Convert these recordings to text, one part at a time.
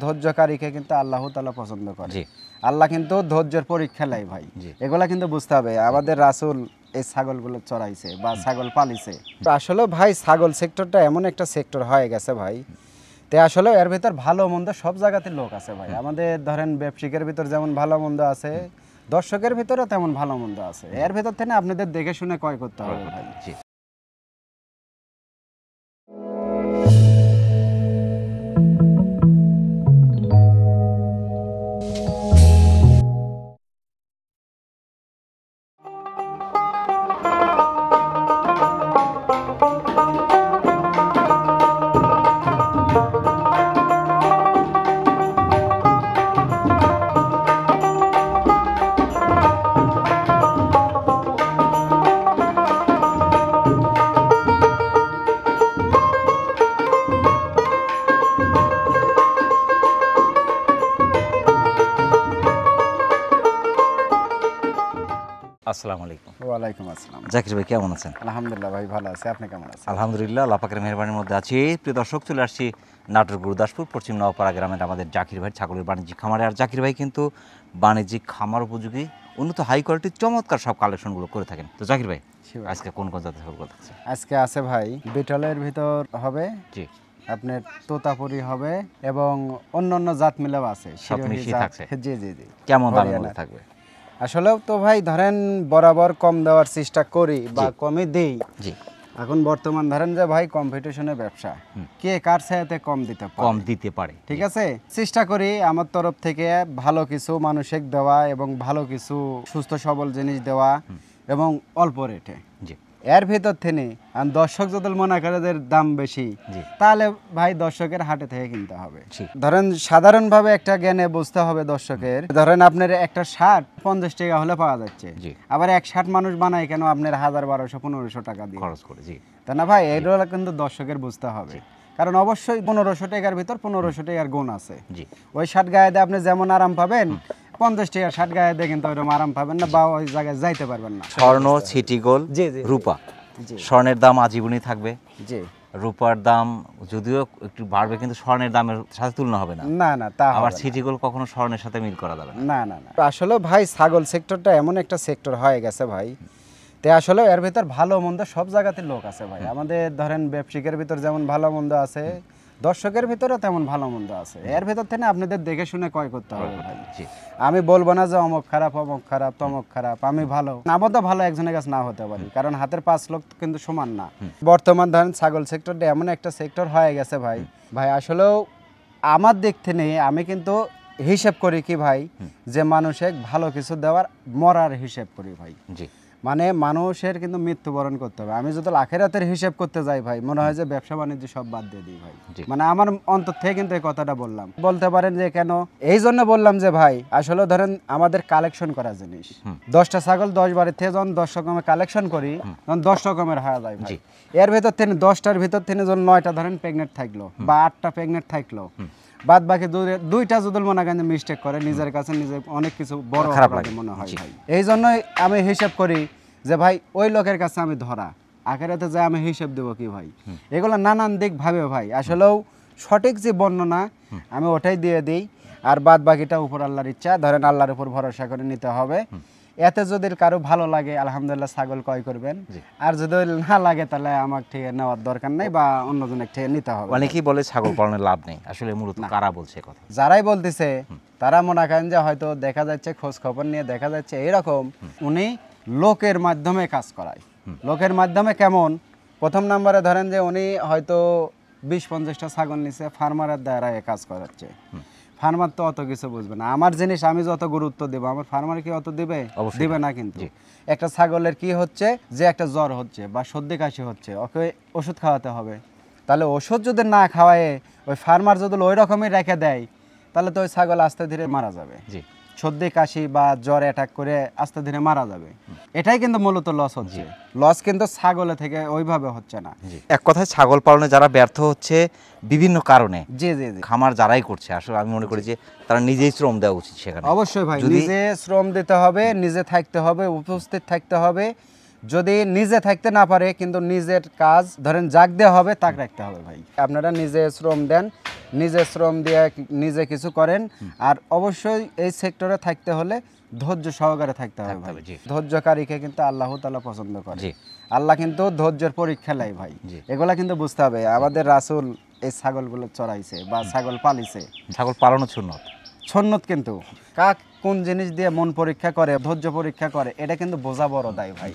ধৈর্যকারীকে কিন্তু আল্লাহ তাআলা পছন্দ করে। আল্লাহ কিন্তু ধৈর্যের পরীক্ষা নেয় ভাই। এগুলা কিন্তু বুঝতে হবে। আমাদের রাসূল এই ছাগলগুলো চড়াইছে বা ছাগল পালিছে। আসলে ভাই ছাগল সেক্টরটা এমন একটা সেক্টর হয়ে গেছে ভাই, তে আসলে এর ভিতর ভালো মন্দ সব জায়গাতে লোক আছে ভাই। আমাদের ধরেন ব্যবসায়িকের ভিতর যেমন ভালো মন্দ আছে, দর্শকের ভিতরেও তেমন ভালো মন্দ আছে। এর ভিতর থেকে আপনাদের দেখে শুনে ক্রয় করতে হবে ভাই। আসসালামু আলাইকুম। ওয়ালাইকুম আসসালাম। জাকির ভাই কেমন আছেন? আলহামদুলিল্লাহ ভাই ভালো আছি, আপনি কেমন আছেন? আলহামদুলিল্লাহ, আল্লাহ পাকের মেহেরবানির মধ্যে আছি। প্রিয় দর্শক, চলে আসছি নাটোর গুরুদাসপুর পশ্চিম নওপাড়া গ্রামের আমাদের জাকির ভাই ছাগলের বাণিজ্যিক খামারে। আর জাকির ভাই কিন্তু বাণিজ্যিক খামার উপযোগী উন্নত হাই কোয়ালিটির চমৎকার সব কালেকশনগুলো করে থাকেন। তো জাকির ভাই আজকে কোন কোন জাতের ছাগল থাকছে? আজকে আছে ভাই বিটলের ভিতর হবে, জি, আপনার তোতাপুরি হবে এবং অন্যান্য জাত মিলেও আছে। সব মিশিয়ে থাকছে। জি জি জি। কেমন দামের মধ্যে থাকবে? আসলেও তো ভাই ধরেন বরাবর কম দেওয়ার চেষ্টা করি বা কমই দেই। জি, এখন বর্তমান ধরেন যে ভাই কম্পিটিশনের ব্যবসা, কে কার চাইতে কম দিতে পারে। ঠিক আছে, চেষ্টা করি আমার তরফ থেকে ভালো কিছু মানুষিক দেওয়া এবং ভালো কিছু সুস্থ সবল জিনিস দেওয়া এবং অল্প রেটে। জি, এর ভিতর থেকে দর্শক যদি মনে করে যে দাম বেশি, তাহলে ভাই দর্শকের হাটে থেকে কিনতে হবে। ধরেন সাধারণভাবে একটা জ্ঞানে বুঝতে হবে দর্শকের, ধরেন আপনার একটা শার্ট 50 টাকা হলে পাওয়া যাচ্ছে, আবার এক শার্ট মানুষ বানায় কেন আপনার 1000-1200-1500 টাকা দিয়ে খরচ করে। তাই না ভাই? এগুলো কিন্তু দর্শকের বুঝতে হবে, কারণ অবশ্যই 1500 টাকার ভিতর 1500 টাকার গুণ আছে। ওই শার্ট গায়ে দিয়ে আপনি যেমন আরাম পাবেন, 50 টাকার শার্ট গায়ে দিয়ে কিন্তু ওইরকম আরাম পাবেন না বা ওই জায়গায় যাইতে পারবেন না। স্বর্ণ, ছিটিগোল, রূপা, স্বর্ণের দাম আজীবনই থাকবে। জি, রূপার দাম যদিও একটু বাড়বে কিন্তু স্বর্ণের দামের সাথে তুলনা হবে না। না না, তা আবার ছিটিগোল কখনো স্বর্ণের সাথে মিল করা যাবে না। না না, আসলে ভাই ছাগল সেক্টরটা এমন একটা সেক্টর হয়ে গেছে ভাই, তে আসলে এর ভিতর ভালো মন্দ সব জায়গাতে লোক আছে ভাই। আমাদের ধরেন ব্যবসায়িকের ভিতর যেমন ভালো মন্দ আছে, দর্শকের ভিতরেও তেমন ভালো মন্দ আছে। এর ভিতর থেকে আপনাদের দেখে শুনে ক্রয় করতে হবে ভাই। আমি বলবো না যে অমুক খারাপ তমক খারাপ, আমি ভালো আমার তো ভালো একজনের কাছে না হতে পারি, কারণ হাতের 5 লোক কিন্তু সমান না। বর্তমান ধরেন ছাগল সেক্টরটা এমন একটা সেক্টর হয়ে গেছে ভাই, আসলেও আমার দিক থেকে আমি কিন্তু হিসাব করি কি ভাই, যে মানুষের ভালো কিছু দেওয়ার মরার হিসাব করি ভাই। মানে মানুষের কিন্তু মৃত্যুবরণ করতে হবে। আমি যদি আখিরাতের হিসাব করতে যাই ভাই, মনে হয় যে ব্যবসা বাণিজ্য সব বাদ দিয়ে দিই ভাই। মানে আমার অন্তর থেকে কিন্তু এই কথাটা বললাম। বলতে পারেন যে কেন, এই জন্য বললাম যে ভাই আসলে ধরেন আমাদের কালেকশন করা জিনিস, 10টা ছাগল 10 বাড়ির থেকে যখন 10 রকমের কালেকশন করি, তখন 10 রকমের হয়ে যায় ভাই। এর ভিতর থেকে 10টার ভিতর থেকে যখন 9টা ধরেন প্রেগনেন্ট থাকলো বা 8টা প্রেগনেন্ট থাকলো, বাদ বাকি 2টা যদি মনে করেন মিস্টেক করে, নিজের কাছে নিজে অনেক কিছু বড় খারাপ লাগে মনে হয় ভাই। এই জন্যই আমি হিসাব করি যে ভাই ওই লোকের কাছে আমি ধরা, আখেরাতে যে আমি হিসাব দেবো কি ভাই। এগুলো নানান দিক ভাবে ভাই, আসলেও সঠিক যে বর্ণনা আমি ওটাই দিয়ে দিই, আর বাদ বাকিটা উপর আল্লাহর ইচ্ছা। ধরেন আল্লাহর উপর ভরসা করে নিতে হবে। এতে যদি কারো ভালো লাগে আলহামদুলিল্লাহ ছাগল ক্রয় করবেন, আর যদি না লাগে তাহলে আমার ঠিক নেওয়ার দরকার নেই বা অন্যজনের ঠিক নিতে হবে। অনেকেই বলে ছাগল পালনের লাভ নেই, আসলে মূলত কারা বলছে কথা? যারাই বলতেছে তারা মনে করেন যে হয়তো দেখা যাচ্ছে খোঁজ খবর নিয়ে দেখা যাচ্ছে এরকম উনি লোকের মাধ্যমে কাজ করায়। লোকের মাধ্যমে কেমন? প্রথম নম্বরে ধরেন যে উনি হয়তো 20-50টা ছাগল নিছে, ফার্মারের দ্বারা কাজ করাচ্ছে। ফার্মার তো অত কিছু বুঝবে না। আমার জিনিস আমি যত গুরুত্ব দেবো, আমার ফার্মার কি অত দিবে? দিবে না। কিন্তু একটা ছাগলের কি হচ্ছে, যে একটা জ্বর হচ্ছে বা সর্দি কাশি হচ্ছে, ওকে ওষুধ খাওয়াতে হবে। তাহলে ওষুধ যদি না খাওয়ায় ওই ফার্মার যদি ওই রকমই রেখে দেয়, তাহলে তো ওই ছাগল আস্তে ধীরে মারা যাবে। সর্দি কাশি বা জ্বর অ্যাটাক করে আস্তে ধীরে মারা যাবে। এটাই কিন্তু মূলত লস হচ্ছে। লস কিন্তু ছাগলে থেকে ওইভাবে হচ্ছে না। এক কথায় ছাগল পালনে যারা ব্যর্থ হচ্ছে বিভিন্ন কারণে, জি জি জি, খামার যারাই করছে, আসলে আমি মনে করি যে তারা নিজেই শ্রম দেওয়া উচিত সেখানে। অবশ্যই ভাই, নিজে শ্রম দিতে হবে, নিজে থাকতে হবে, উপস্থিত থাকতে হবে, যদি নিজে থাকতে না পারে কিন্তু নিজের কাজ ধরেন জাগ দেওয়া হবে তাক রাখতে হবে ভাই। আপনারা নিজে শ্রম দেন, নিজে শ্রম দিয়ে নিজে কিছু করেন। আর অবশ্যই এই সেক্টরে থাকতে হলে ধৈর্য সহকারে থাকতে হবে ভাই। ধৈর্যকারীকে কিন্তু আল্লাহ তাআলা পছন্দ করে। আল্লাহ কিন্তু ধৈর্যের পরীক্ষা নেয় ভাই। এগুলা কিন্তু বুঝতে হবে। আমাদের রাসূল এই ছাগলগুলো চড়াইছে বা ছাগল পালিছে। ছাগল পালানো সুন্নত, সুন্নত কিন্তু কাক কোন জিনিস দিয়ে মন পরীক্ষা করে, ধৈর্য পরীক্ষা করে, এটা কিন্তু বোঝা বড় দায় ভাই।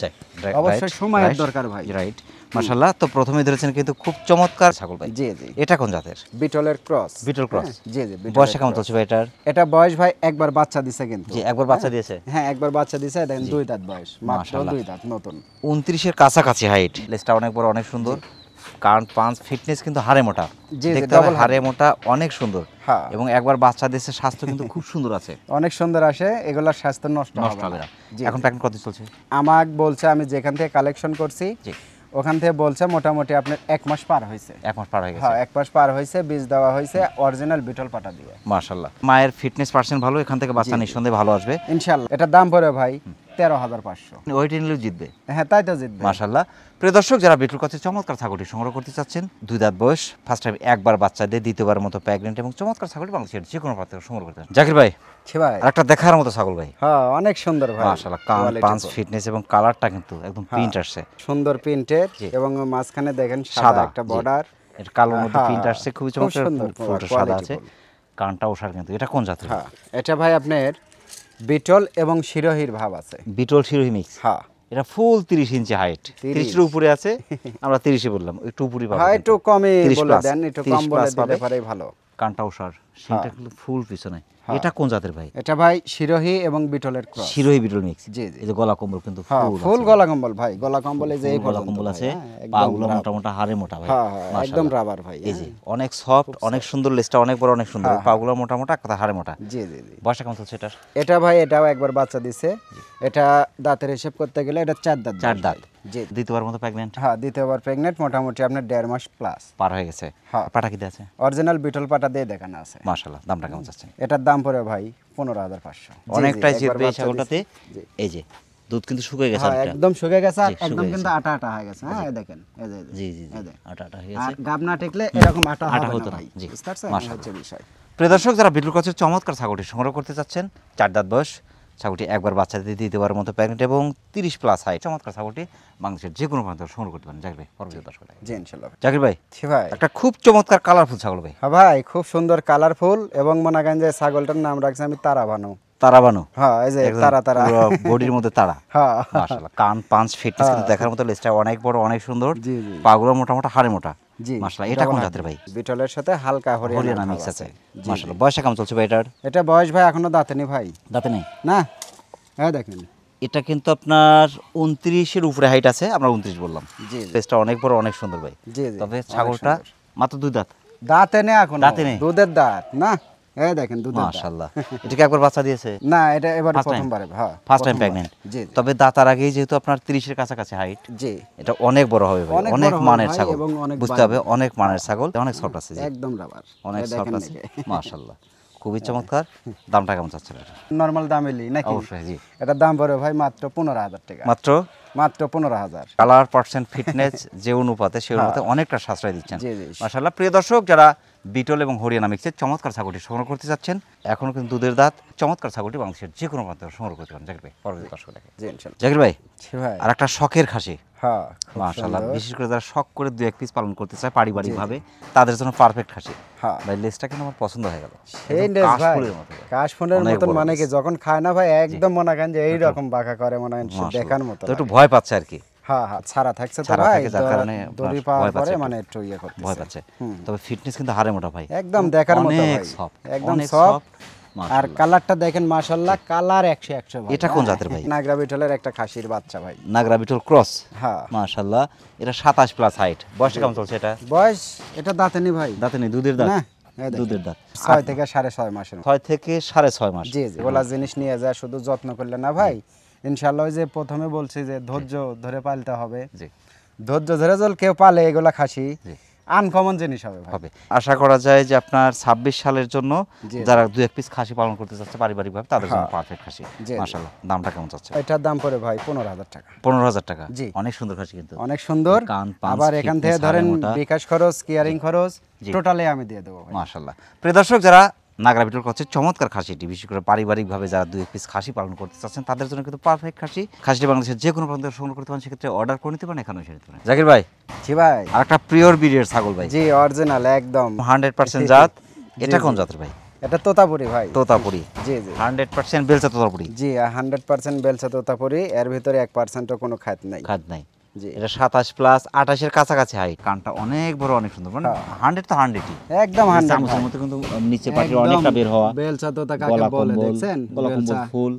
অবশ্যই সময়ের দরকার ভাই। রাইট, মাশাআল্লাহ। তো প্রথমেই ধরেছেন কিন্তু খুব চমৎকার ছাগল ভাই। জি জি। এটা কোন জাতের? বিটলের ক্রস। বিটল ক্রস। জি জি। বয়স কেমন চলছে ভাই এটার? এটা বয়স ভাই একবার বাচ্চা দিছে কিন্তু। জি, একবার বাচ্চা দিয়েছে। হ্যাঁ, একবার বাচ্চা দিছে। দেখেন 2 দাঁত বয়স, মাত্র 2 দাঁত নতুন। 29 এর কাছাকাছি হাইট, লেজটা অনেক বড়, অনেক সুন্দর। কারণ পাঁচ ফিটনেস কিন্তু হাড়ে মোটা, দেখতে হবে হাড়ে মোটা, অনেক সুন্দর। হ্যাঁ। এবং একবার বাচ্চা দিয়েছে, স্বাস্থ্য কিন্তু খুব সুন্দর আছে। অনেক সুন্দর আসে, এগুলোর স্বাস্থ্য নষ্ট হবে না। এখন প্যাকেট কত চলছে? আমাক বলছে, আমি যেখান থেকে কালেকশন করছি জি, ওখান থেকে বলছে মোটামুটি আপনার 1 মাস পার হয়েছে। 1 মাস পার হয়ে গেছে। হ্যাঁ, 1 মাস পার হয়েছে, বীজ দেওয়া হয়েছে অরিজিনাল বিটল পাটা দিয়ে। মাশাআল্লাহ। মায়ের ফিটনেস পার্সেন্ট ভালো, এখান থেকে বাচ্চা নিঃসন্দেহে ভালো আসবে ইনশাআল্লাহ। এটার দাম পড়ে ভাই 13,500। ওয়েট নিলেও জিতবে। হ্যাঁ, তাই তো জিতবে। মাশাআল্লাহ। প্রিয় দর্শক, যারা বিটুল কাছে চমৎকার ছাগলটি সংগ্রহ করতে চাচ্ছেন, 2 দাঁত বয়স, ফার্স্ট টাইম একবার বাচ্চা দিয়ে দ্বিতীয়বার মতো প্রেগন্যান্ট এবং চমৎকার ছাগলটি বাংলাদেশের যে কোনো প্রান্ত থেকে সংগ্রহ করতে চাচ্ছেন। জাকির ভাই, ভাই আরেকটা দেখার মতো ছাগল ভাই। হ্যাঁ, অনেক সুন্দর ভাই। মাশাআল্লাহ, কান পাঁচ ফিটনেস এবং কালারটা কিন্তু একদম প্রিন্ট আসছে, সুন্দর প্রিন্টের এবং মাঝখানে দেখেন সাদা একটা বর্ডার। এর কালোর মধ্যে প্রিন্ট আসছে, খুবই চমৎকার। সুন্দর, ফুলটা সাদা আছে, কানটা ওষার কিন্তু। এটা কোন জাতের? হ্যাঁ, এটা ভাই আপনার বিটল এবং শিরোহির ভাব আছে। বিটল শিরোহী মিক্স। হ্যাঁ, এটা ফুল 30 ইঞ্চি হাইট, 30 এর উপরে আছে। আমরা 30 বললাম, একটু উপরে পাবো। হ্যাঁ, একটু কমই 30 বলে প্লাস, দেন, একটু 30 কম বলে প্লাস দিলে পাবে। পারে ভালো। কানটা ওষার, সেটা কিন্তু ফুল পিছনে। এটা কোন জাতের ভাই? এটা ভাই শিরোহি এবং বিটলের ক্রস। শিরোহী বিটল মিক্স। জি জি। এই যে গলা কম্বল কিন্তু হ্যাঁ, ফুল ফুল গলা কম্বল ভাই। গলা কম্বলে যে এই গলা পর্যন্ত কম্বল আছে, একদম পাগুলো মোটা মোটা, হাড়ে মোটা ভাই। হ্যাঁ হ্যাঁ, একদম রাবার ভাই। এই যে অনেক সফট, অনেক সুন্দর, লেজটা অনেক বড়, অনেক সুন্দর, পাগুলো মোটা মোটা, কথা হাড়ে মোটা। জি জি জি। বয়সটা কেমন চলছে এটার? এটা ভাই এটাও একবার বাচ্চা দিছে। এটা দাঁতের হিসাব করতে গেলে এটা 4 দাঁত। 4 দাঁত। জি। দ্বিতীয়বার মতো প্রেগন্যান্ট? হ্যাঁ, দ্বিতীয়বার প্রেগন্যান্ট, মোটামুটি আপনার 1.5 মাস প্লাস পার হয়ে গেছে। হ্যাঁ। পাটা কি আছে? অরিজিনাল বিটল পাটা দিয়ে দেখানো আছে। মাশাআল্লাহ। দামটা কেমন চাচ্ছেন? এটার দাম পড়ে ভাই 15,500। অনেকটাই জিতবে এই ছাগলটাতে। এই যে দুধ কিন্তু শুকিয়ে গেছে, হ্যাঁ, একদম শুকিয়ে গেছে, আর জি, একদম শুকিয়ে কিন্তু আটা আটা হয়ে গেছে। হ্যাঁ, এই দেখেন, এই যে জি জি জি, আটা আটা হয়ে গেছে। আর গাব না টেকলে এরকম আটা আটা হবে হতো না না। ভাই। জি, বুঝতে পারছেন? এই হচ্ছে বিষয়। প্রিয় দর্শক, যারা বিটুল কাছের চমৎকার ছাগলটি সংগ্রহ করতে চাচ্ছেন, 4 দাঁত বয়স, ছাগলটি একবার বাচ্চা দিয়ে দ্বিতীয়বার মতো প্রেগন্যান্ট এবং 30 প্লাস হাইট, চমৎকার ছাগলটি বাংলাদেশের যে কোনো প্রান্ত থেকে সংগ্রহ করতে পারেন। জাকির ভাই, পরবর্তী দর্শক জি ইনশাআল্লাহ। জাকির ভাই, জি ভাই। একটা খুব চমৎকার কালারফুল ছাগল ভাই। হ্যাঁ ভাই, খুব সুন্দর কালারফুল এবং মনে করেন যে ছাগলটার নাম রাখছি আমি তারা বানু। তারাবানু। হ্যাঁ, এই যে তারা তারা বডির মধ্যে তারা। হ্যাঁ মাশাআল্লাহ, কান পাঁচ ফিটনেস কিন্তু দেখার মতো, লেজটা অনেক বড়, অনেক সুন্দর। জি জি পাগুলো মোটা মোটা, হাড়ে মোটা। জি। মাশাআল্লাহ। এটা কোন জাতের ভাই? বিটলের সাথে হালকা হরিয়ানা মিক্স আছে। মাশাআল্লাহ। বয়সটা কেমন চলছে ভাই এটার? এটা বয়স ভাই এখনো দাঁতে নেই ভাই। দাঁতে নেই না, হ্যাঁ দেখেন। এটা কিন্তু আপনার 29 এর উপরে হাইট আছে, আমরা 29 বললাম। জি লেজটা অনেক বড়, অনেক সুন্দর ভাই। জি জি। তবে ছাগলটা মাত্র 2 দাঁত। দাঁতে নেই এখন। দাঁতে নেই। দুধের দাঁত না, এই দেখেন দুধের দাঁত। মাশাআল্লাহ। এটা কি একবার বাচ্চা দিয়েছে? না, এটা এবারে First time? প্রথমবারে। হ্যাঁ, ফার্স্ট টাইম প্রথমবার। প্রেগন্যান্ট। জি তবে দাঁতার আগেই যেহেতু আপনার 30 এর কাছাকাছি হাইট, জি। এটা অনেক বড় হবে ভাই, অনেক অনেক বড় হবে মানের ভাই ছাগল। এবং অনেক বুঝতে হবে অনেক মানের ছাগল, অনেক সফট আছে। জি, একদম রাবার, অনেক সফট আছে। মাশাআল্লাহ, খুবই চমৎকার। দামটা কেমন চাচ্ছেন এটা? নরমাল দামেলি নাকি? অবশ্যই জি। এটার দাম পড়ে ভাই মাত্র 15,000 টাকা। মাত্র মাত্র 15,000। কালার পার্সেন্ট ফিটনেস যে অনুপাতে সেই অনুপাতে অনেকটা সাশ্রয় দিচ্ছেন। জি জি। মাশাআল্লাহ। প্রিয় দর্শক, যারা বিটল এবং হরিয়ানা মিক্সের চমৎকার ছাগলটি সংগ্রহ করতে চাচ্ছেন, এখনো কিন্তু দুধের দাঁত, চমৎকার ছাগলটি বাংলাদেশের যে কোনো প্রান্ত থেকে সংগ্রহ করতে পারেন। জাকির ভাই, পরবর্তী দর্শক দেখে। জি ইনশাআল্লাহ। জাকির ভাই, জি ভাই। আর একটা শখের খাসি। হ্যাঁ, খুব মাশাআল্লাহ। সুন্দর। বিশেষ করে যারা শখ করে 2-1 পিস পালন করতে চায় পারিবারিকভাবে, তাদের জন্য পারফেক্ট খাসি। হ্যাঁ। ভাই, লেজটা কিন্তু আমার পছন্দ হয়ে গেল। সেই একদম নেস ভাই, কাশফুলের মতো ভাই। কাশফুলের অনেক মতন, বড় মানে কি লেজ। যখন খায় না ভাই একদম মনে করেন যে এইরকম বাঁকা করে, মনে হয় মাশাআল্লাহ। দেখার মতো। তো একটু ভয় পাচ্ছে আর কি। হ্যাঁ হ্যাঁ, ছাড়া থাকছে তো ছাড়া ভাই, থাকে, যার কারণে দড়ি আপনার পাওয়ার ভয় পাচ্ছে পরে একটু। মানে একটু ইয়ে করতেছে। ভয় পাচ্ছে। তবে ফিটনেস কিন্তু হাড়ে মোটা ভাই, একদম দেখার মতো অনেক ভাই, সফট, একদম অনেক সফট। সফট। আর মাশাআল্লাহ। কালারটা দেখেন, মাশাআল্লাহ, কালার 100 ভাই। এটা কোন জাতের ভাই? নাগরা বিটলের একটা খাসির বাচ্চা ভাই। নাগরা বিটল ক্রস। হ্যাঁ। মাশাআল্লাহ। এটা 27 প্লাস হাইট। বয়সটা কেমন চলছে এটা? বয়স এটা দাঁতে নেই ভাই। দাঁতে নেই, দুধের দাঁত। না, এই দেখেন। দুধের দাঁত। 6 থেকে 6.5 মাসের মতো। 6 থেকে 6.5 মাস। জি জি। ওলা জিনিস নিয়ে যায়, শুধু যত্ন করলে না ভাই, ইনশাআল্লাহ। ওই যে প্রথমে বলছি যে ধৈর্য ধরে পালতে হবে। জি। ধৈর্য ধরে জল কেউ পালে এগুলা খাসি, আনকমন জিনিস হবে ভাই। হবে। আশা করা যায় যে আপনার 26 সালের জন্য জি, যারা 2-1 পিস খাসি পালন করতে চাচ্ছে পারিবারিকভাবে তাদের জন্য হ্যাঁ। পারফেক্ট খাসি। জি। মাশাআল্লাহ। দামটা কেমন চাচ্ছে? এটার দাম পড়ে ভাই 15,000 টাকা। 15,000 টাকা। জি। অনেক সুন্দর খাসি কিন্তু। অনেক সুন্দর। কান, পাঁচ, আবার এখান থেকে fitness, ধরেন হাড়ে মোটা। বিকাশ খরচ, কেয়ারিং খরচ জি। টোটালি আমি দিয়ে দেবো ভাই। মাশাআল্লাহ। প্রিয় দর্শক, যারা নাগরা বিটল করছে চমৎকার খাসিটি, বিশেষ করে পারিবারিকভাবে যারা 2-1 পিস খাসি পালন করতে চাচ্ছেন তাদের জন্য কিন্তু পারফেক্ট খাসি। খাসিটি বাংলাদেশের যে কোনো প্রান্ত থেকে সংগ্রহ করতে পারেন, সেক্ষেত্রে অর্ডার করে নিতে পারেন, এখানেও এসে নিতে পারেন। জাকির ভাই, জি ভাই। আরেকটা পিওর ব্রিডের ছাগল ভাই, জি অরিজিনাল একদম 100% জাত। এটা জি, কোন জি। জাতের ভাই? এটা তোতাপুরি ভাই। তোতাপুরি। জি জি 100% বেলচা তোতাপুরি। জি 100% বেলচা তোতাপুরি, এর ভিতরে 1%ও কোনো খাত নাই। খাদ নাই। জি এটা 27 প্লাস 28 এর কাছাকাছি হাইট। কানটা অনেক বড়, অনেক সুন্দর, মানে হ্যাঁ। 100 তো 100ই। একদম 100 চামচের ভাই। মতো কিন্তু নিচে পাটির একদম অনেকটা বের হওয়া। বেলচা তোতা কাকে গলা বলে কম্বল, দেখছেন? গলা কম্বল বেলচা ফুল।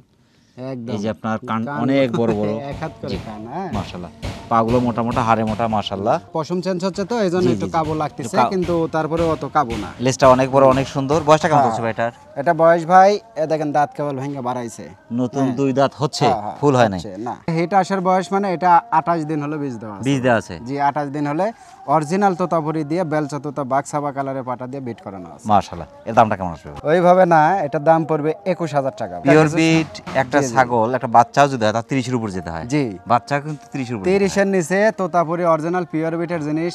একদম। এই যে আপনার কান কান অনেক বড় বড়। এক হাত করে জি। কান, হ্যাঁ। মাশাআল্লাহ। পাগুলো মোটা মোটা, হাড়ে মোটা, মাশাআল্লাহ। পশম চেঞ্জ হচ্ছে তো এইজন্য জি, জি, একটু জি। কাবু লাগতেছে, একটু কিন্তু তারপরে অত কাবু না। লেজটা অনেক বড়, অনেক সুন্দর। বয়সটা কেমন হ্যাঁ। চলছে ভাই এটার? এটা বয়স ভাই দেখেন দাঁত কেবল ভেঙে বাড়াইছে। নতুন 2 দাঁত হচ্ছে, হ্যাঁ, হ্যাঁ, ফুল হয় নাই। হচ্ছে না। হিট আসার বয়স মানে এটা 28 দিন হলো বীজ দেওয়া আছে। বীজ দেওয়া আছে। জি 28 দিন হলে অরিজিনাল তোতাপুরি দিয়ে বেলচা তোতা বাক্সাবা কালারের পাটা দিয়ে বিট করানো আছে। মাশাআল্লাহ। এর দামটা কেমন আসবে? ওইভাবে না, এটার দাম পড়বে 21,000 টাকা। পিওর বিট একটা ছাগল, একটা বাচ্চাও যদি হয় তা 30 এর উপর যেতে হয়। জি বাচ্চা কিন্তু 30 এর উপর। 30 এর নিচে তোতাপুরি অরিজিনাল পিওর বিটের জিনিস,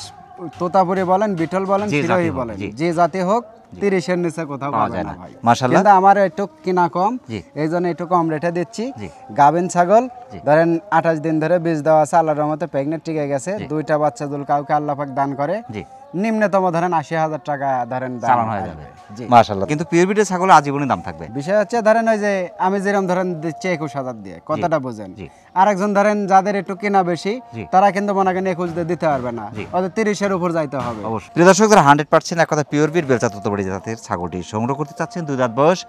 তোতাপুরি বলেন, বিটল বলেন, যে শিরোহী জাতি হোক, বলেন, জি। যে জাতি হোক 30 এর নিচে কোথাও পাওয়া পাবে যায় না না। ভাই। মাশাআল্লাহ। কিন্তু আমার একটু কিনা কম, জি। এই জন্য একটু কম রেটে দিচ্ছি। জি। গাভিন ছাগল জি। ধরেন 28 দিন ধরে বীজ দেওয়া আছে, আল্লাহর রহমতে প্রেগনেন্ট টিকে গেছে, দুইটা বাচ্চা দুল কাউকে আল্লাহ পাক দান করে, জি। নিম্নতম ধরেন 80,000 টাকা ধরেন দাম চালান হয়ে যাবে। জি। মাশাআল্লাহ। কিন্তু পিওর বিটের ছাগল আজীবনই দাম থাকবে। বিষয় হচ্ছে ধরেন ওই যে আমি যেরকম ধরেন দিচ্ছি 21,000 দিয়ে, কথাটা বোঝেন। জি। আরেকজন ধরেন যাদের একটু কেনা বেশি, জি। তারা কিন্তু মনে করেন 21 দিয়ে দিতে পারবে না, জি। ওদের 30 এর উপর যাইতে হবে। অবশ্যই। প্রিয় দর্শক, যারা 100% এক কথা পিওর বিট বেলচা তোতাপুরি জাতের ছাগলটি সংগ্রহ করতে চাচ্ছেন, 2 দাঁত বয়স,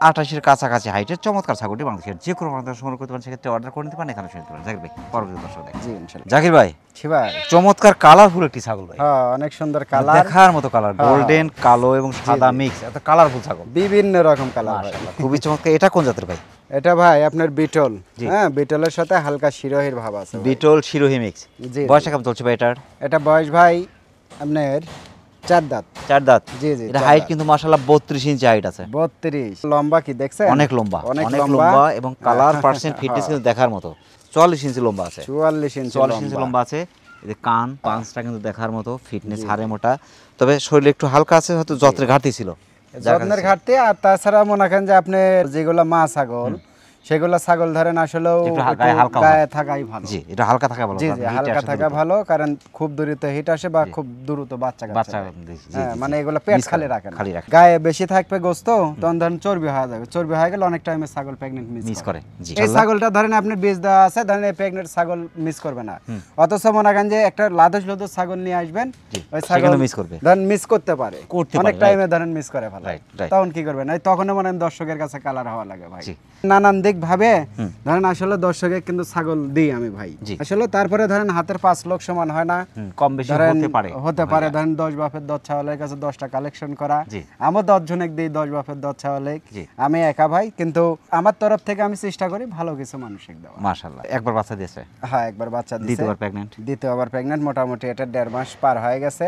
28 এর কাছাকাছি হাইটের চমৎকার ছাগলটি বাংলাদেশের যে কোনো প্রান্ত থেকে সংগ্রহ করতে পারেন, সেক্ষেত্রে অর্ডার করে নিতে পারেন, এখানে শুনতে পারেন। জাকির ভাই, পরবর্তী দর্শক দেখেন। জি ইনশাআল্লাহ। জাকির ভাই, জি ভাই। চমৎকার কালারফুল একটি ছাগল ভাই। হ্যাঁ অনেক সুন্দর কালার, দেখার মতো কালার, হ্যাঁ। গোল্ডেন, কালো এবং সাদা জি। মিক্স, এত কালারফুল ছাগল। বিভিন্ন রকম কালার ভাই। মাশাআল্লাহ, খুবই চমৎকার। এটা কোন জাতের ভাই? এটা ভাই আপনার বিটল, জি। হ্যাঁ বিটলের সাথে হালকা শিরোহির ভাব আছে ভাই। Beetle Sirohi mix. জি, বয়সটা কেমন চলছে ভাই এটার? এটা বয়স ভাই আপনার 4 দাঁত। 4 দাঁত। জি জি এটা 4 হাইট দাঁত। কিন্তু মাশাআল্লাহ 32 ইঞ্চি হাইট আছে। 32 লম্বা কি দেখছেন? অনেক লম্বা, অনেক অনেক লম্বা লম্বা এবং কালার পার্সেন্ট ফিটনেস কিন্তু দেখার মতো। 44 ইঞ্চি লম্বা আছে। 44 ইঞ্চি 44 ইঞ্চি লম্বা আছে। এই যে কান পাঁচটা কিন্তু দেখার মতো, ফিটনেস হাড়ে মোটা, তবে শরীরে একটু হালকা আছে, হয়তো যত্নের ঘাটতি ছিল। যত্নের ঘাটতি। আর তাছাড়া মনে করেন যে আপনি যেগুলো মা ছাগল, সেগুলো ছাগল ধরেন আসলেও একটু একটু গায়ে হালকা গায়ে থাকাই ভালো। জি, এটা হালকা থাকা ভালো। জি তাতে জি heat হালকা আসে থাকা দ্রুত। ভালো, কারণ খুব দ্রুত হিট আসে বা খুব দ্রুত বাচ্চা বাচ্চা কাচ্চা দেয়। জি, জি, হ্যাঁ, জি, মানে জি। এগুলো পেট Miss খালি করে, রাখে না। খালি রাখে। গায়ে বেশি থাকবে গোস্ত, তখন ধরেন চর্বি হয়ে যাবে, চর্বি হয়ে গেলে অনেক টাইমে ছাগল প্রেগনেন্ট মিস মিস করে। জি। এই ছাগলটা ধরেন আপনি বীজ দেওয়া আছে, ধরেন এই প্রেগনেন্ট ছাগল মিস করবে না। অথচ মনে করেন যে একটা লাদুস লাদুস ছাগল নিয়ে আসবেন, জি, ওই সে ছাগল কিন্তু miss করবে। ধরেন মিস করতে পারে, করতে অনেক পারে, টাইমে ধরেন মিস করে ভালো। Right, right. তখন কি করবেন? এই তখন মনে হয় দর্শকের কাছে কালার হওয়া লাগে ভাই। জি। নানান দিক ভাবে ধরেন আসলে দর্শকে কিন্তু ছাগল দিই আমি ভাই। জি। আসলে তারপরে ধরেন হাতের 5 লোক সমান হয় না, কম বেশি ধরেন হতে পারে। ধরেন 10 বাপের দশ ছাওয়ালের কাছে 10টা কালেকশন করা, জি। আমার 10 জনেক দিই 10 বাপের দশ ছাওয়ালে, জি। আমি একা ভাই, কিন্তু আমার তরফ থেকে আমি চেষ্টা করি ভালো কিছু মানুষকে দেওয়া। মাশাআল্লাহ, একবার বাচ্চা দিয়েছে, হ্যাঁ একবার বাচ্চা দিছে, দ্বিতীয়বার প্রেগন্যান্ট। দ্বিতীয়বার প্রেগন্যান্ট, মোটামুটি এটা 1.5 মাস পার হয়ে গেছে।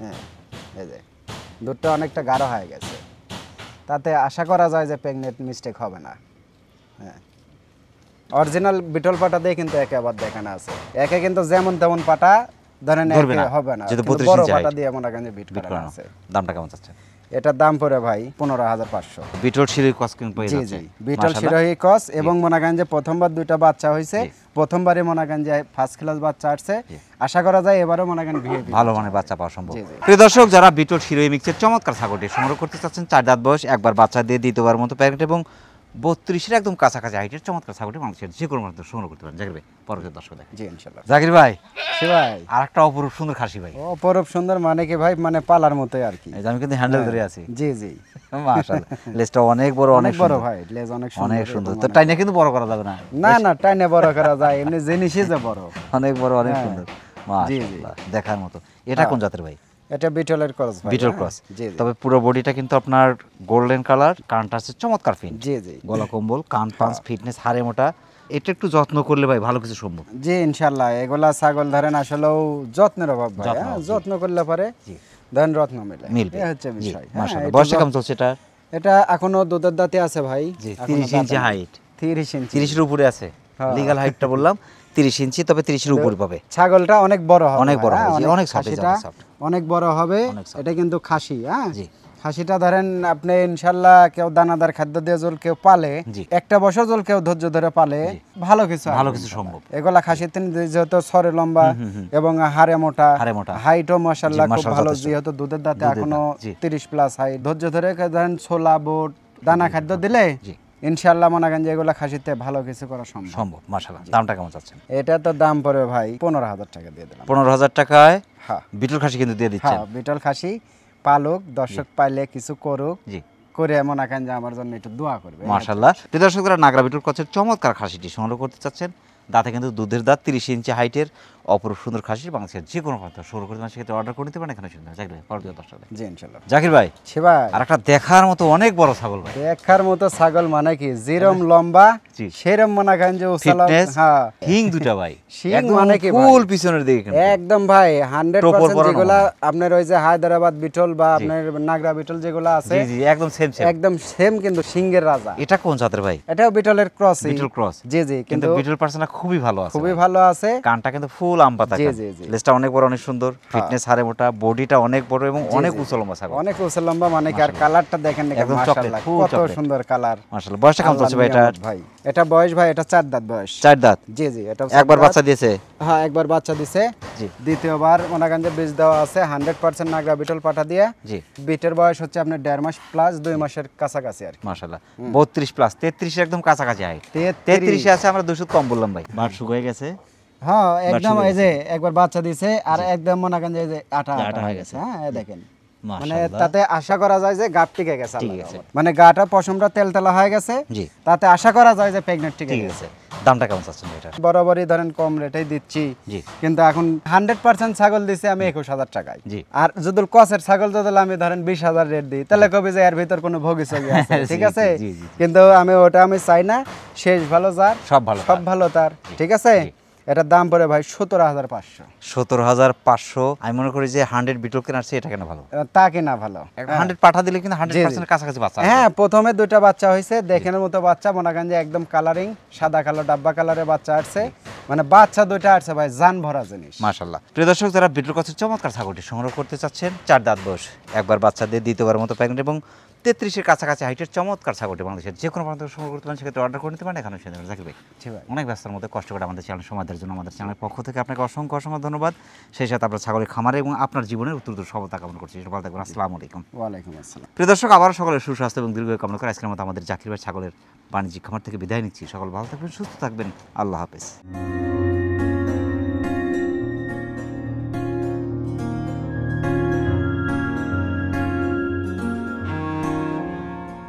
হ্যাঁ এই যে দুধটা অনেকটা গাঢ় হয়ে গেছে, তাতে আশা করা যায় যে প্রেগনেন্ট মিস্টেক হবে না। হ্যাঁ অরিজিনাল বিটল পাটা দিয়ে কিন্তু একে আবার দেখানো আছে, একে কিন্তু যেমন তেমন পাটা ধরেন ধরবে একে না, হবে না, যেহেতু কিন্তু 32 বড় ইঞ্চি পাটা height। দিয়ে মনে করেন যে বিট বিট করানো করানো। আছে। দামটা কেমন চাচ্ছে? এটার দাম পড়ে ভাই 15,500। বিটল শিরোহী কস কিন্তু পেয়ে জি যাচ্ছে। জি বিটল মাশাআল্লাহ। শিরোহী ক্রস, এবং মনে করেন যে প্রথমবার 2টা বাচ্চা হয়েছে, জি। প্রথমবারই মনে করেন যে ফার্স্ট ক্লাস বাচ্চা আসছে, আশা করা যায় এবারও মনে করেন ভিআইপি ভালো মানে বাচ্চা পাওয়া সম্ভব। জি, জি। প্রিয় দর্শক, যারা বিটল শিরোহী মিক্সের চমৎকার ছাগলটি সংগ্রহ করতে চাচ্ছেন, 4 দাঁত বয়স, একবার বাচ্চা দিয়ে দ্বিতীয়বার মতো প্যাকেট এবং 32-এর একদম কাছাকাছি হাইটের চমৎকার ছাগলটি মানুষের যে কোনো প্রান্ত সংগ্রহ করতে পারেন। জাকির ভাই, পরবর্তী দর্শক দেখেন। জি ইনশাআল্লাহ। জাকির ভাই, সে ভাই আর একটা অপরূপ সুন্দর খাসি ভাই। অপরূপ সুন্দর মানে কি ভাই, মানে পালার মতোই আর কি। এই যে আমি কিন্তু হ্যান্ডেল ধরে আছি। জি জি মাশাআল্লাহ, লেজটা অনেক বড়, অনেক বড় সুন্দর। ভাই, লেজ অনেক সুন্দর, অনেক সুন্দর। এবং তো টাইনে কিন্তু বড় করা যাবে না। না না টাইনে বড় করা যায়, এমনি জিনিসই যে বড়। অনেক বড়, অনেক হ্যাঁ। সুন্দর। জি, জি। মাশাআল্লাহ, দেখার মতো। এটা কোন জাতের ভাই? এটা বিটলের ক্রস ভাই। বিটল হ্যাঁ। ক্রস। জি জি তবে পুরো বডিটা কিন্তু আপনার গোল্ডেন কালার, কানটা আছে চমৎকার ফিন, জি জি গলা কম্বল, কান পাঁচ, ফিটনেস হাড়ে মোটা এটা একটু যত্ন করলে ভাই ভালো কিছু সম্ভব। জি ইনশাল্লাহ, এগুলা ছাগল ধরেন আসলেও যত্নের অভাব ভাই, যত্ন, হ্যাঁ, জি। যত্ন করলে পরে জি। ধরেন রত্ন মিলে, মিলবে। এই হচ্ছে বিষয়। হ্যাঁ, মাশাআল্লাহ। এটা বয়সটা কেমন চলছে এটা? এটা এখনো দুধের দাঁতে আছে ভাই, জি, এখনো 30 ইঞ্চি দাঁতে নেই। হাইট। 30 ইঞ্চি 30 এর উপরে আছে। হ্যাঁ। লিগ্যাল হাইটটা বললাম 30 ইঞ্চি, তবে 30 এর উপরে পাবে। ছাগলটা অনেক বড় হবে, অনেক বড় ভাই, হবে, হ্যাঁ, জি, অনেক soft, খাসিটা অনেক soft। অনেক বড় হবে। অনেক soft। এটা কিন্তু খাসি, হ্যাঁ, জি। খাসিটা ধরেন আপনি ইনশাল্লাহ কেউ দানাদার খাদ্য দিয়ে জল কেউ পালে, জি। একটা বছর জল কেউ ধৈর্য ধরে পালে, জি। ভালো কিছু ভালো আসবে কিছু ইনশাল্লাহ। সম্ভব। এগুলা খাসিতে যেহেতু সরে লম্বা এবং হাড়ে মোটা, হাড়ে মোটা। হাইটও মাশাআল্লাহ জি, খুব মাশাআল্লাহ ভালো, যথেষ্ট। যেহেতু দুধের দাঁতে দুধের এখনো দাঁত, জি। 30 প্লাস হাইট, ধৈর্য ধরে ধরেন ছোলা বুট দানা খাদ্য দিলে জি। ইনশাল্লাহ মনে করেন যে এগুলা খাসিতে ভালো কিছু করা সম্ভব। সম্ভব, মাশাআল্লাহ। দামটা কেমন চাচ্ছেন? এটা তো দাম পড়বে ভাই 15,000 টাকা দিয়ে দিলাম। 15,000 টাকায় হ্যাঁ বিটল খাসি কিন্তু দিয়ে দিচ্ছেন। হ্যাঁ, বিটল খাসি পালুক, দর্শক পাইলে কিছু করুক, জি। করে মনে করেন যে আমার জন্য একটু দোয়া করবে। মাশাআল্লাহ। প্রিয় দর্শকরা, নাগরা বিটল ক্রসের চমৎকার খাসিটি সংগ্রহ করতে চাচ্ছেন, দাঁতে কিন্তু দুধের দাঁত, 30 ইঞ্চি হাইটের অপরূপ সুন্দর খাসি, বাংলাদেশের যে কোনো প্রান্ত সংগ্রহ করতে পারেন, সেক্ষেত্রে অর্ডার করে নিতে পারেন। এখানে শুনতে জাকির ভাই, পরবর্তী দর্শক। জি ইনশাল্লাহ। জাকির ভাই, ছি ভাই, আর একটা দেখার মতো অনেক বড় ছাগল ভাই। দেখার মতো ছাগল মানে কি, যেরম লম্বা জি। সেরম মনে করেন যে উসালা, ফিটনেস, হ্যাঁ, হিং দুটা ভাই, শিং একদম মানে কি ভাই? ফুল পিছনের দিকে কিন্তু। একদম ভাই টোপর 100% পরানো যেগুলা মনে হয়। আপনার ওই যে হায়দ্রাবাদ বিটল বা আপনার নাগরা বিটল যেগুলা আছে, জি জি, একদম সেম সেম। একদম সেম, কিন্তু সিংহের রাজা। এটা কোন জাতের ভাই? এটাও বিটলের ক্রস। বিটল ক্রস। জি জি, কিন্তু কিন্তু বিটল পার্সেন্টটা খুবই ভালো আছে খুবই ভাই। ভালো আছে। কানটা কিন্তু ফুল আমপাতা জি, কান। জি, জি। লেজটা অনেক বড়, অনেক সুন্দর, ফিটনেস হাড়ে মোটা, বডিটা অনেক বড় এবং জি, অনেক জি। উঁচু লম্বা ছাগল। অনেক উঁচু লম্বা, মানে কি আর কালারটা দেখেন না একদম মাশাআল্লাহ, chocolate, full কত chocolate। সুন্দর কালার। মাশাআল্লাহ। বয়সটা কেমন চলছে ভাই এটা? ভাই এটা বয়স ভাই, এটা 4 দাঁত বয়স। 4 দাঁত। জি জি, এটা একবার বাচ্চা দিয়েছে? হ্যাঁ, একবার বাচ্চা দিছে। জি। দ্বিতীয়বার মনে করেন যে বীজ দেওয়া আছে 100% নাগরা বিটল পাঠা দিয়ে। জি। বিটের বয়স হচ্ছে আপনার 1.5 মাস প্লাস 2 মাসের কাছাকাছি আর কি। মাশাআল্লাহ। 32 প্লাস, 33 এর একদম কাছাকাছি হাইট। 33 এ আছে, আমরা 200 কম বললাম ভাই। বাট শুকিয়ে গেছে। হ্যাঁ, একদম বাছুর এই যে একবার বাচ্চা দিছে আর একদম মনে করেন যে এই যে আটা আটা আটা হয়ে হয়ে গেছে। গেছে। হ্যাঁ, এই দেখেন, মানে মাশাআল্লাহ। তাতে আশা করা যায় যে গাপ টিকে গেছে, ঠিক আল্লাহর আছে। রহমতে। মানে গাটা পশমটা তেলতেলা হয়ে গেছে, জি। তাতে আশা করা যায় যে প্রেগনেন্ট টিকে ঠিক গেছে। আছে। দামটা কেমন চাচ্ছেন এটা? বরাবরই ধরেন কম রেটেই দিচ্ছি, জি। কিন্তু এখন 100% ছাগল দিছি আমি 21,000 টাকায়। জি। আর যদি কসের ছাগল যদি আমি ধরেন 20,000 রেট দিই, তাহলে কবি যে এর ভিতর কোনো ভোগী ছবি আছে, জি, ঠিক আছে? জি, জি, জি। কিন্তু আমি ওটা আমি চাই না, শেষ ভালো যার সব ভালো সব ভালো তার, ঠিক আছে? জি। এটার দাম পড়ে ভাই 17,500। 17,500। আমি মনে করি যে 100 বিটল কেনার চেয়ে এটা কেন ভালো? তা কিনা ভালো। 100 পাঠা দিলে কিন্তু 100% কাছাকাছি বাচ্চা আসবে। হ্যাঁ, প্রথমে 2টা বাচ্চা হয়েছে, দেখানোর মতো বাচ্চা, মনে করেন যে একদম কালারিং সাদা কালো ডাব্বা কালারের বাচ্চা আসছে, মানে বাচ্চা 2টা আসছে ভাই, জান ভরা জিনিস। মাশাআল্লাহ। প্রিয় দর্শক, যারা বিটল ক্রসের চমৎকার ছাগলটি সংগ্রহ করতে চাচ্ছেন, 4 দাঁত বয়স, একবার বাচ্চা দিয়ে দ্বিতীয়বার মতো প্রেগনেন্ট এবং 33 এর কাছাকাছি হাইটের চমৎকার ছাগলটি বাংলাদেশের যে কোনো প্রান্ত থেকে সংগ্রহ করতে পারেন, সেক্ষেত্রে অর্ডার করে নিতে পারেন। এখানে শুনে জাকির ভাই, জি ভাই। অনেক ব্যস্ততার মধ্যে কষ্ট করে আমাদের চ্যানেল সময় দেওয়ার জন্য আমাদের চ্যানেলের পক্ষ থেকে আপনাকে অসংখ্য অসংখ্য ধন্যবাদ। সেই সাথে আপনার ছাগলের খামারে এবং আপনার জীবনের উত্তর সফলতা কামনা করছি। ভালো থাকবেন। আসসালামু আলাইকুম। ওয়ালাইকুম আসসালাম। প্রিয় দর্শক, আবারও সকলের সুস্বাস্থ্য এবং দীর্ঘ কামনা করে আজকের মতো আমাদের জাকির ভাই ছাগলের বাণিজ্যিক খামার থেকে বিদায় নিচ্ছি। সকল ভালো থাকবেন, সুস্থ থাকবেন। আল্লাহ হাফেজ।